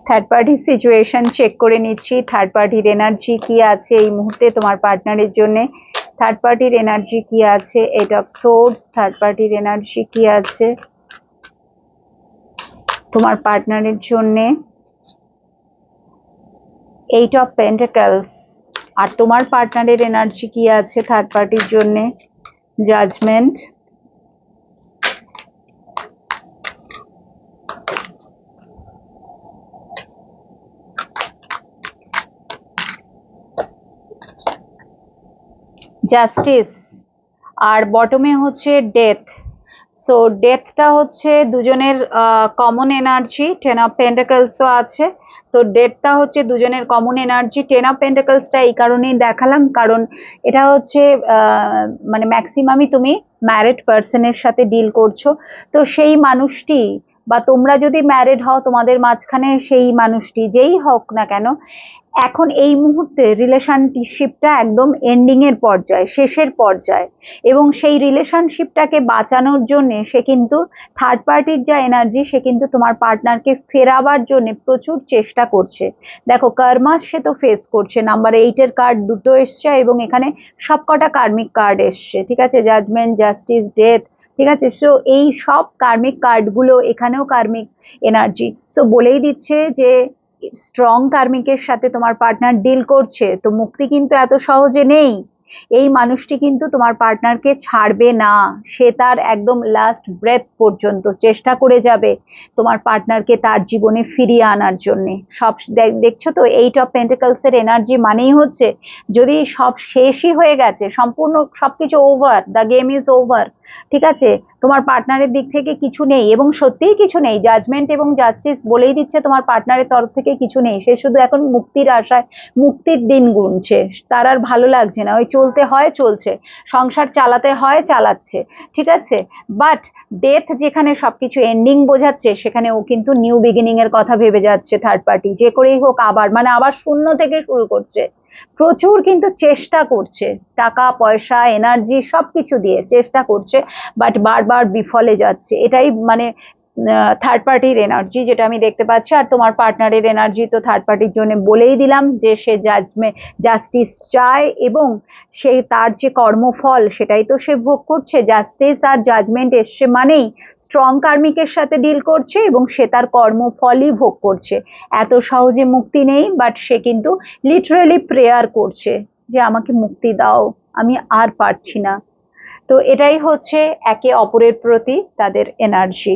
Third পার্টির situation check করে নিচ্ছি। থার্ড পার্টির এনার্জি কি আছে এই মুহূর্তে তোমার পার্টনারের জন্য। থার্ড পার্টির এনার্জি কি আছে, 8 অফ সোর্ডস। থার্ড পার্টির এনার্জি কি আছে তোমার পার্টনারের জন্য, 8 অফ পেন্টাকলস। আর তোমার পার্টনারের এনার্জি কি আছে থার্ড পার্টির জন্য, জাজমেন্ট। জাস্টিস। আর বটমে হচ্ছে ডেথ। সো ডেথটা হচ্ছে দুজনের কমন এনার্জি, 10 অফ পেন্টাকলসও আছে। তো ডেথটা হচ্ছে দুজনের কমন এনার্জি। 10 অফ পেন্টাকলসটা এই কারণেই দেখালাম কারণ এটা হচ্ছে মানে ম্যাক্সিমামই তুমি ম্যারিড পার্সনের সাথে ডিল করছো। তো সেই মানুষটি বা তোমরা যদি ম্যারিড হও, তোমাদের মাঝখানে সেই মানুষটি যেই হোক না কেন, এখন এই মুহূর্তে রিলেশনশিপটা একদম এন্ডিং এর পর্যায়ে, শেষের পর্যায়ে। এবং সেই রিলেশনশিপটাকে বাঁচানোর জন্য সে কিন্তু, থার্ড পার্টির যা এনার্জি, সে কিন্তু তোমার পার্টনারকে ফেরাবার জন্য প্রচুর চেষ্টা করছে। দেখো কর্মা সে তো ফেস করছে, নাম্বার 8-এর কার্ড দুটো এসছে এবং এখানে সবকটা কার্মিক কার্ড এসছে, ঠিক আছে, জাজমেন্ট, জাস্টিস, ডেথ, ঠিক আছে। সো এই সব কার্মিক কার্ডগুলো, এখানেও কার্মিক এনার্জি। সো বলেই দিচ্ছে যে স্ট্রং কার্মিকের সাথে তোমার পার্টনার ডিল করছে, তো মুক্তি কিন্তু এত সহজে নেই। এই মানুষটি কিন্তু তোমার পার্টনারকে ছাড়বে না, সে তার একদম লাস্ট ব্রেথ পর্যন্ত চেষ্টা করে যাবে তোমার পার্টনারকে তার জীবনে ফিরিয়ে আনার জন্য। সব দেখছো তো, 8 অফ পেন্টাকলস এর এনার্জি মানেই হচ্ছে যদি সব শেষই হয়ে গেছে, সম্পূর্ণ সবকিছু over, the game is over, ঠিক আছে, তোমার পার্টনারের দিক থেকে কিছু নেই এবং সত্যিই কিছু নেই। জাজমেন্ট এবং জাস্টিস বলেই দিচ্ছে তোমার পার্টনারের তরফ থেকে কিছু নেই। সে শুধু এখন মুক্তির আশায়, মুক্তির দিন গুনছে। তার আর ভালো লাগছে না, ওই চলতে হয় চলছে, সংসার চালাতে হয় চালাচ্ছে, ঠিক আছে। বাট ডেথ যেখানে সবকিছু এন্ডিং বোঝাচ্ছে, সেখানে ও কিন্তু নিউ বিগিনিং এর কথা ভেবে যাচ্ছে। থার্ড পার্টি যে করেই হোক আবার, মানে আবার শূন্য থেকে শুরু করছে। প্রচুর কিন্তু চেষ্টা করছে, টাকা পয়সা এনার্জি সবকিছু দিয়ে চেষ্টা করছে, বাট বারবার বিফলে যাচ্ছে। এটাই মানে থার্ড পার্টির এনার্জি যেটা আমি দেখতে পাচ্ছি। আর তোমার পার্টনারের এনার্জি তো থার্ড পার্টির জন্য বলেই দিলাম যে সে জাস্টিস চায় এবং সে তার যে কর্মফল সেটাই তো সে ভোগ করছে। জাস্টিস আর জাজমেন্ট এসছে মানেই স্ট্রং কার্মিকের সাথে ডিল করছে এবং সে তার কর্মফলই ভোগ করছে। এত সহজে মুক্তি নেই, বাট সে কিন্তু লিটারেলি প্রেয়ার করছে যে আমাকে মুক্তি দাও, আমি আর পারছি না। তো এটাই হচ্ছে একে অপরের প্রতি তাদের এনার্জি।